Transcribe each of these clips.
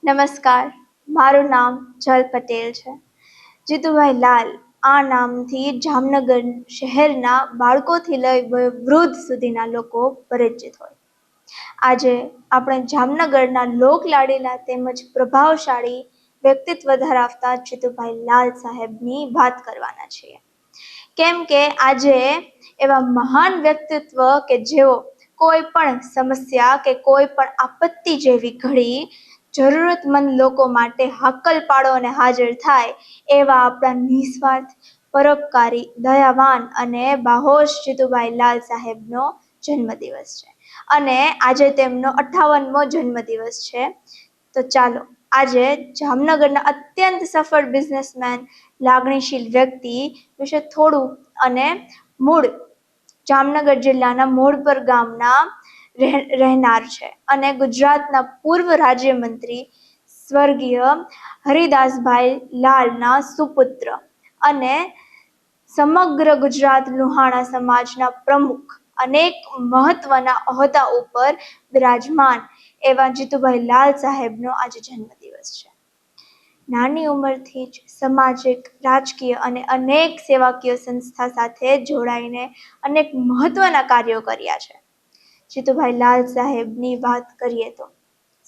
નમસ્કાર, મારું નામ જલ પટેલ છે. જીતુભાઈ લાલ આ નામથી જામનગર શહેરના બાળકોથી લઈ વૃદ્ધ સુધીના લોકો પરિચિત હોય. આજે આપણે જામનગરના લોકલાડીલા તેમજ પ્રભાવશાળી વ્યક્તિત્વ ધરાવતા જીતુભાઈ લાલ સાહેબની વાત કરવાના છીએ. કેમ કે આજે એવા મહાન વ્યક્તિત્વ કે જેઓ કોઈ પણ સમસ્યા કે કોઈ પણ આપત્તિ જેવી ઘડી જરૂરતમંદ લોકો માટે હાકલ પાડો અને હાજર થાય એવા આપણા નિસ્વાર્થ પરોપકારી દયાવાન અને બાહોશ જીતુભાઈ લાલ સાહેબનો જન્મદિવસ છે અને આજે તેમનો 58મો જન્મદિવસ છે. તો ચાલો આજે જામનગરના અત્યંત સફળ બિઝનેસમેન લાગણીશીલ વ્યક્તિ વિશે થોડું અને મૂળ જામનગર જિલ્લાના મોડપર ગામના રહેનાર છે અને ગુજરાતના પૂર્વ રાજ્યમંત્રી સ્વર્ગીય હરિદાસભાઈ લાલના સુપુત્ર અને સમગ્ર ગુજરાત લુહાણા સમાજના પ્રમુખ અનેક મહત્વના હોદ્દા ઉપર બિરાજમાન એવા જીતુભાઈ લાલ સાહેબનો આજે જન્મદિવસ છે. નાની ઉંમરથી જ સામાજિક, રાજકીય અને અનેક સેવાકીય સંસ્થા સાથે જોડાઈને અનેક મહત્વના કાર્યો કર્યા છે. જીતુભાઈ લાલ સાહેબની વાત કરીએ તો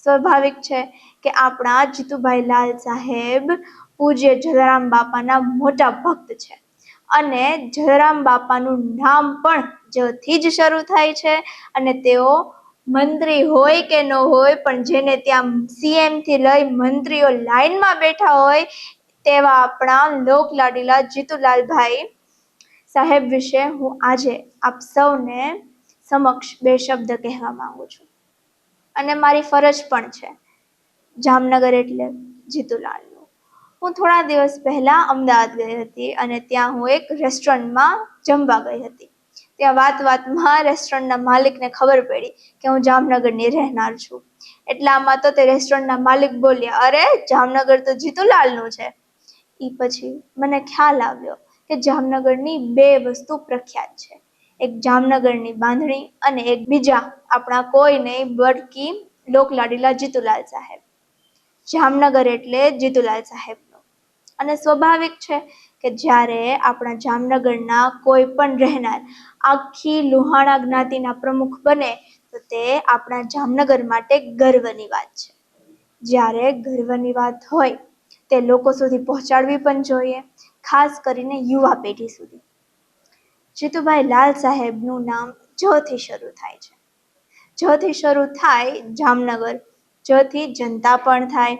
સ્વાભાવિક છે કે આપણા જીતુભાઈ લાલ સાહેબ પૂજ્ય જલારામ બાપાના મોટા ભક્ત છે અને જલારામ બાપાનું નામ પણ જથી જ શરૂ થાય છે અને તેઓ મંત્રી હોય કે ન હોય પણ જેને ત્યાં CM થી લઈ મંત્રીઓ લાઈનમાં બેઠા હોય તેવા આપણા લોકલાડીલા જીતુલાલભાઈ સાહેબ વિશે હું આજે આપ સૌને સમક્ષ બે શબ્દ કહેવા માંગુ છું અને મારી ફરજ પણ છે. જામનગર એટલે જીતુલાલનું. હું થોડા દિવસ પહેલા અમદાવાદ ગઈ હતી અને ત્યાં હું એક રેસ્ટોરન્ટમાં જમવા ગઈ હતી. ત્યાં વાતમાં રેસ્ટોરન્ટના માલિકને ખબર પડી કે હું જામનગરની રહેનાર છું. એટલામાં તો તે રેસ્ટોરન્ટના માલિક બોલ્યા, અરે જામનગર તો જીતુલાલનું છે. એ પછી મને ખ્યાલ આવ્યો કે જામનગરની બે વસ્તુ પ્રખ્યાત છે. એક જામનગરની બાંધણી અને એક બીજા આપણા કોઈ નહીં બડકી લોકલાડીલા જીતુલાલ સાહેબ. જામનગર એટલે જીતુલાલ સાહેબનું. અને સ્વાભાવિક છે કે જ્યારે આપણા જામનગરના કોઈ પણ રહેનાર આખી લુહાણા જ્ઞાતિના પ્રમુખ બને તો તે આપણા જામનગર માટે ગર્વની વાત છે. જ્યારે ગર્વની વાત હોય તે લોકો સુધી પહોંચાડવી પણ જોઈએ, ખાસ કરીને યુવા પેઢી સુધી. જીતુભાઈ લાલ સાહેબનું નામ જ થી શરૂ થાય છે. જ થી શરૂ થાય જામનગર, જ થી જનતા પણ થાય.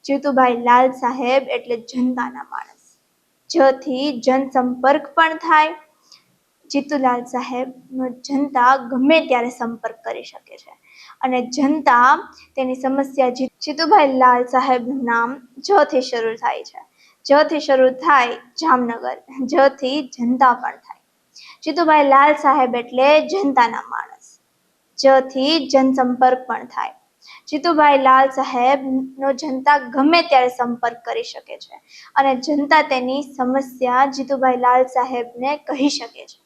જીતુભાઈ લાલ સાહેબ એટલે જનતાના માણસ. જ થી જનસંપર્ક પણ થાય. જીતુલાલ સાહેબનો જનતા ગમે ત્યારે સંપર્ક કરી શકે છે અને જનતા તેની સમસ્યા જીતુભાઈ લાલ સાહેબનું નામ જ થી શરૂ થાય છે. જ થી શરૂ થાય જામનગર, જ થી જનતા પણ થાય. જીતુભાઈ લાલ સાહેબ એટલે જનતાના માણસ. જ થી જનસંપર્ક પણ થાય. જીતુભાઈ લાલ સાહેબનો જનતા ગમે ત્યારે સંપર્ક કરી શકે છે અને જનતા તેની સમસ્યા જીતુભાઈ લાલ સાહેબને કહી શકે છે.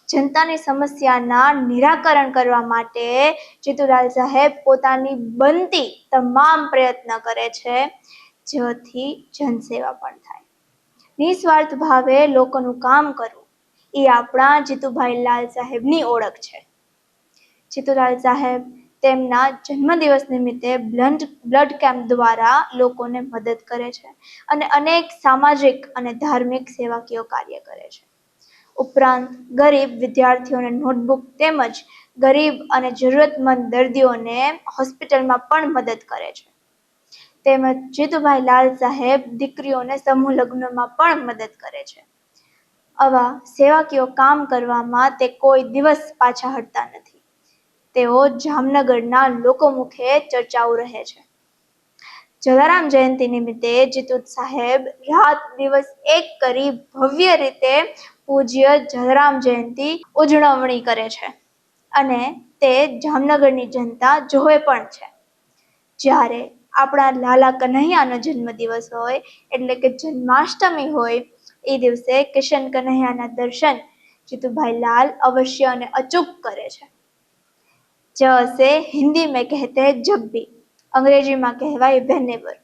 જનતાની સમસ્યાના નિરાકરણ કરવા માટે જીતુલાલ સાહેબ પોતાની બનતી તમામ પ્રયત્ન કરે છે. જેથી જનસેવા પણ થાય. નિસ્વાર્થ ભાવે લોકોનું કામ કરવું એ આપણા જીતુભાઈ લાલ સાહેબની ઓળખ છે. જીતુલાલ સાહેબ તેમના જન્મદિવસ નિમિત્તે બ્લડ કેમ્પ દ્વારા લોકોને મદદ કરે છે અને અનેક સામાજિક અને ધાર્મિક સેવાકીય કાર્ય કરે છે. ઉપરાંત ગરીબ વિદ્યાર્થીઓને નોટબુક તેમજ ગરીબ અને જરૂરતમંદ દર્દીઓને હોસ્પિટલમાં પણ મદદ કરે છે. તેમજ જીતુભાઈ લાલ સાહેબ દીકરીઓને સમૂહ લગ્નમાં પણ મદદ કરે છે. આવા સેવાકીય કામ કરવામાં તે કોઈ દિવસ પાછા હટતા નથી. તેઓ જામનગરના લોકો મુખે ચર્ચાઓ રહે છે. જલારામ જયંતિ નિમિત્તે જીતુ સાહેબ રાત દિવસ એક કરી ભવ્ય રીતે પૂજ્ય જલારામ જયંતિ ઉજવણી કરે છે અને તે જામનગરની જનતા જોવે પણ છે. જ્યારે આપણા લાલા કન્હૈયાનો જન્મદિવસ હોય એટલે કે જન્માષ્ટમી હોય એ દિવસે કિશન કન્હૈયાના દર્શન જીતુભાઈ લાલ અવશ્ય અને અચૂક કરે છે. जैसे हिंदी में कहते हैं जब भी, અંગ્રેજીમાં કહેવાય whenever.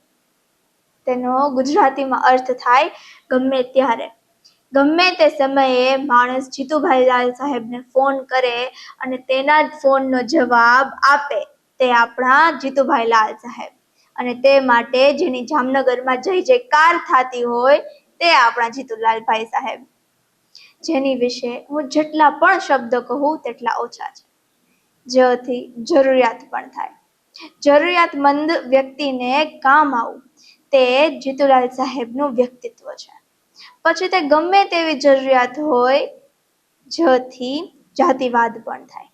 તેનો ગુજરાતીમાં અર્થ થાય ગમે ત્યારે. ગમે તે સમયે માણસ જીતુભાઈ લાલ સાહેબને ફોન કરે અને તેના જ ફોનનો જવાબ આપે તે આપણા જીતુભાઈ લાલ સાહેબ. અને તે માટે જેની જામનગરમાં જય જયકાર થતી હોય તે આપણા જીતુલાલભાઈ સાહેબ, જેની વિશે હું જેટલા પણ શબ્દ કહું તેટલા ઓછા છે. જેથી જરૂરિયાત પણ થાય, જરૂરિયાતમંદ વ્યક્તિને કામ આવું તે જીતુલાલ સાહેબનું વ્યક્તિત્વ છે. પછી તે ગમે તેવી જરૂરિયાત હોય, જેથી જાતિવાદ પણ થાય,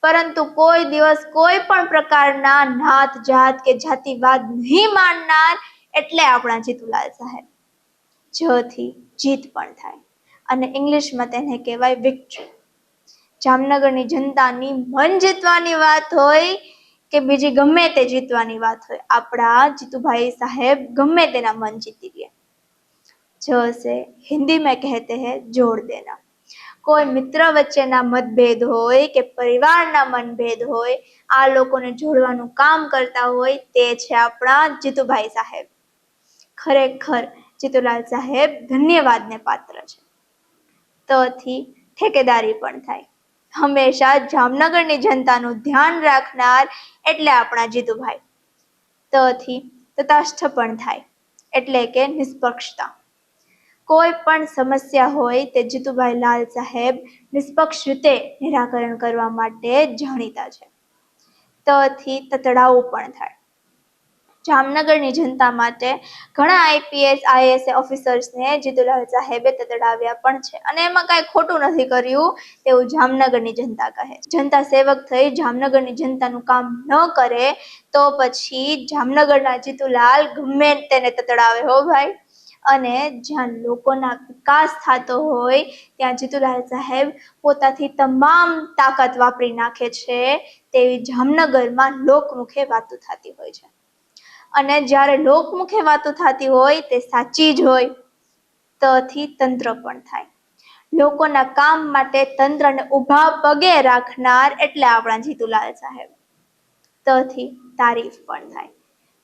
પરંતુ કોઈ દિવસ કોઈ પણ પ્રકારના નાત જાત કે જાતિવાદ નહીં માનનાર એટલે આપણા જીતુલાલ સાહેબ, જેથી જીત પણ થાય. અને ઇંગ્લિશમાં તેને કહેવાય વિક્ટરી. જામનગરની જનતાની મન જીતવાની વાત હોય કે બીજી ગમે તે જીતવાની વાત હોય, આપણા જીતુભાઈ સાહેબ ગમે તેના મન જીતી લે. जैसे हिंदी में कहते हैं जोड़ देना. કોઈ મિત્ર વચ્ચેના મતભેદ હોય કે પરિવારના મનભેદ હોય, આ લોકોને જોડવાનું કામ કરતા હોય તે છે આપણા જીતુભાઈ સાહેબ. ખરેખર જીતુલાલ સાહેબ ધન્યવાદને પાત્ર છે. તોથી ઠેકેદારી પણ થાય. હંમેશા જામનગરની જનતાનું ધ્યાન રાખનાર એટલે આપણા જીતુભાઈ. તોથી તટસ્થ પણ થાય, એટલે કે નિષ્પક્ષતા. કોઈ પણ સમસ્યા હોય તે જીતુભાઈ લાલ સાહેબ નિષ્પક્ષ રીતે નિરાકરણ કરવા માટે જાણીતા છે. તથી તતડાવું પણ થાય. જામનગરની જનતા માટે ઘણા આઈપીએસ આઈએએસ ઓફિસર્સને જીતુલાલ સાહેબે તતડાવ્યા પણ છે, અને એમાં કાંઈ ખોટું નથી કર્યું તેવું જામનગરની જનતા કહે છે. જનતા સેવક થઈ જામનગરની જનતાનું કામ ન કરે તો પછી જામનગરના જીતુલાલ ગમે તેને તતડાવે હો ભાઈ. અને જ્યાં લોકોના વિકાસ થતો હોય ત્યાં જીતુલાલ સાહેબ પોતાથી તમામ તાકાત વાપરી નાખે છે, તેવી જામનગરમાં લોકમુખે વાતો થતી હોય છે. અને જ્યારે લોકમુખે વાતો થતી હોય તે સાચી જ હોય, તોથી તંત્ર પણ થાય. લોકોના કામ માટે તંત્રને ઊભા પગે રાખનાર એટલે આપણા જીતુલાલ સાહેબ. તથી તારીફ પણ થાય.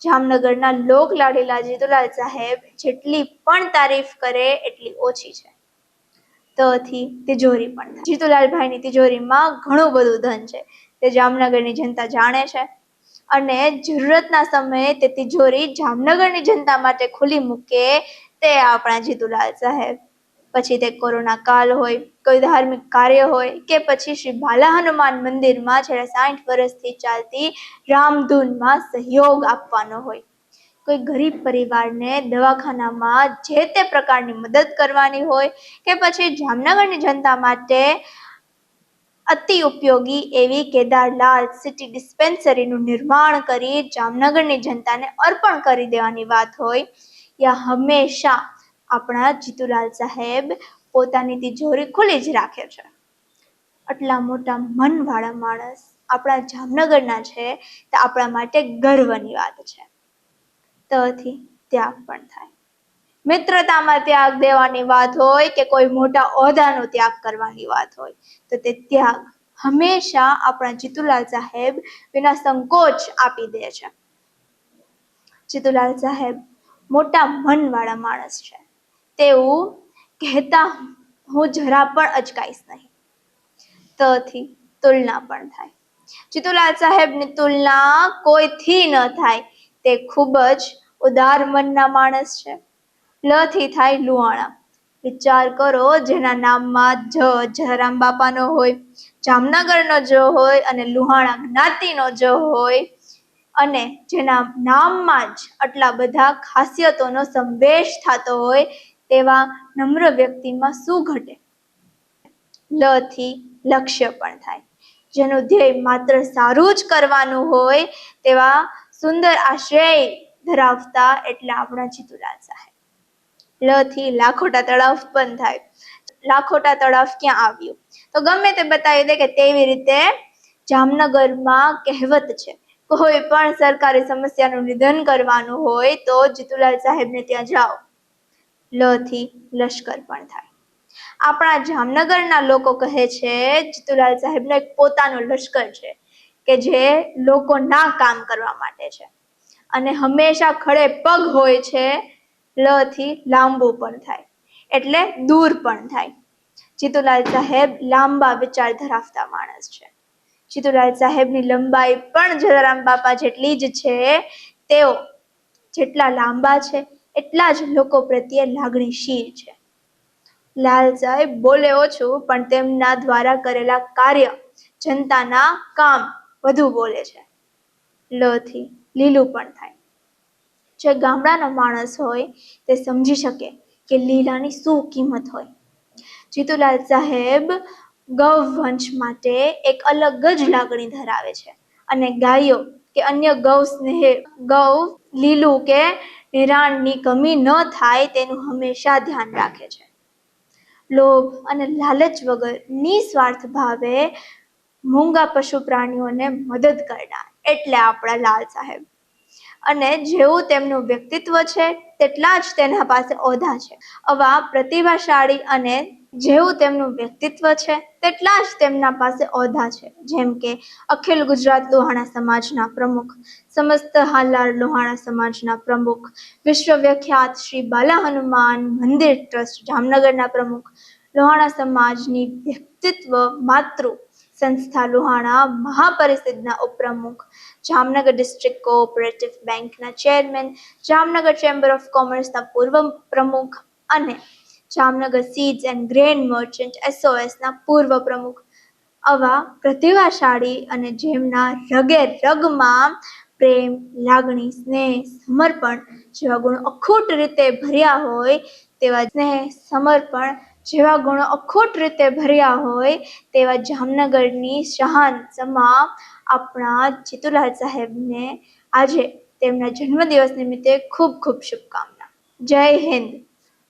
જામનગરના લોક લાડીલા જીતુલાલ સાહેબ જેટલી પણ તારીફ કરે એટલી ઓછી છે. તથી તિજોરી પણ થાય. જીતુલાલભાઈની તિજોરીમાં ઘણું બધું ધન છે, તે જામનગરની જનતા જાણે છે. અને જરૂરતના સમયે તે તિજોરી જામનગરની જનતા માટે ખુલ્લી મૂકે તે આપણા જીતુલાલ સાહેબ. પછી તે કોરોના કાળ હોય, કોઈ ધાર્મિક કાર્ય હોય કે પછી શ્રી બાલા હનુમાન મંદિરમાં છેલ્લા 60 વર્ષથી ચાલતી રામધૂનમાં સહયોગ આપવાનો હોય, કોઈ ગરીબ પરિવારને દવાખાનામાં જે તે પ્રકારની મદદ કરવાની હોય કે પછી જામનગરની જનતા માટે અતિ ઉપયોગી એવી કેદારલાલ સિટી ડિસ્પેન્સરીનું નિર્માણ કરી જામનગરની જનતાને અર્પણ કરી દેવાની વાત હોય, યા હંમેશા આપણા જીતુલાલ સાહેબ પોતાની તિજોરી ખુલ્લી જ રાખે છે. આટલા મોટા મનવાળા માણસ આપણા જામનગરના છે તે આપણા માટે ગર્વની વાત છે. તથી ત્યાગ પણ થાય. મિત્રતામાં ત્યાગ દેવાની વાત હોય કે કોઈ મોટા ઓહદાનો ત્યાગ કરવાની વાત હોય, તો તે ત્યાગ હંમેશા આપણા જીતુલાલ સાહેબ વિના સંકોચ આપી દે છે. જીતુલાલ સાહેબ મોટા મનવાળા માણસ છે, તેવું કહેતા હું જરા પણ અચકાઈશ નહીં. તથી તુલના પણ થાય. જીતુલાલ સાહેબની તુલના કોઈથી ન થાય. તે ખૂબ જ ઉદાર મનના માણસ છે. લથી થાય લુહાણા. વિચાર કરો, જેના નામમાં જલારામ બાપાનો હોય, જામનગરનો જ હોય અને લુહાણા જ્ઞાતિનો જ હોય, અને જેના નામમાં જ આટલા બધા ખાસિયતોનો સંવેશ થતો હોય, તેવા નમ્ર વ્યક્તિમાં શું ઘટે? લથી લક્ષ્ય પણ થાય. જેનું ધ્યેય માત્ર સારું જ કરવાનું હોય તેવા સુંદર આશય ધરાવતા એટલે આપણા જીતુલાલ સાહેબ. લથી લાખોટા તળાવ પણ થાય. લાખોટા તળાવ ક્યાં આવ્યું? તો ગમે તે બતાવી દે કે તેવી રીતે જામનગરમાં કહેવત છે, કોઈ પણ સરકારી સમસ્યાનું નિદાન કરવાનું હોય તો જીતુલાલ સાહેબને ત્યાં જાઓ. લથી લશ્કર પણ થાય. આપણા જામનગરના લોકો કહે છે જીતુલાલ સાહેબનો એક પોતાનો લશ્કર છે, કે જે લોકોના કામ કરવા માટે છે અને હંમેશા ખડે પગ હોય છે. લ થી લાંબુ પણ થાય એટલે દૂર પણ થાય. જીતુલાલ સાહેબ લાંબા વિચાર ધરાવતા માણસ છે. જીતુલાલ સાહેબની લંબાઈ પણ જલારામ બાપા જેટલી જ છે. તેઓ જેટલા લાંબા છે એટલા જ લોકો પ્રત્યે લાગણીશીલ છે. લાલ સાહેબ બોલે ઓછું પણ તેમના દ્વારા કરેલા કાર્ય, જનતાના કામ વધુ બોલે છે. લ થી લીલું પણ થાય. જે ગામડાનો માણસ હોય તે સમજી શકે કે લીલાની શું કિંમત હોય. જીતુલાલ સાહેબ ગૌવંશ માટે એક અલગ જ લાગણી ધરાવે છે અને ગાયો કે અન્ય ગૌ લીલું કે નિરાણની કમી ન થાય તેનું હંમેશા ધ્યાન રાખે છે. લોભ અને લાલચ વગર નિસ્વાર્થ ભાવે મૂંગા પશુ પ્રાણીઓને મદદ કરનાર એટલે આપણા લાલ સાહેબ. અને જેવું તેમનું વ્યક્તિત્વ છે તેટલા જ તેના પાસે ઓધા છે. આવા પ્રતિભાશાળી અને જેવું તેમનું વ્યક્તિત્વ છે તેટલા જ તેમના પાસે ઓધા છે. જેમ કે અખિલ ગુજરાત લોહાણા સમાજના પ્રમુખ, સમસ્ત હાલાર લોહાણા સમાજના પ્રમુખ, વિશ્વવિખ્યાત શ્રી બાલા હનુમાન મંદિર ટ્રસ્ટ જામનગરના પ્રમુખ, લોહાણા સમાજની વ્યક્તિત્વ માતૃ સંસ્થા લોહાણા મહાપરિષદના ઉપપ્રમુખ, જામનગર ડિસ્ટ્રિક્ટ કોઓપરેટિવ બેંકના ચેરમેન, જામનગર ચેમ્બર ઓફ કોમર્સના પૂર્વ પ્રમુખ અને Jamnagar seeds and grain merchant એસઓએસના પૂર્વ પ્રમુખ. આવા પ્રતિભાશાળી અને જેમના રગે રગમાં પ્રેમ, લાગણી, સ્નેહ, સમર્પણ જેવા ગુણો અખૂટ રીતે ભર્યા હોય તેવા જામનગરની શાન સમા આપણા જીતુલાલ સાહેબને આજે તેમના જન્મદિવસ નિમિત્તે ખૂબ ખૂબ શુભકામના. જય હિન્દ.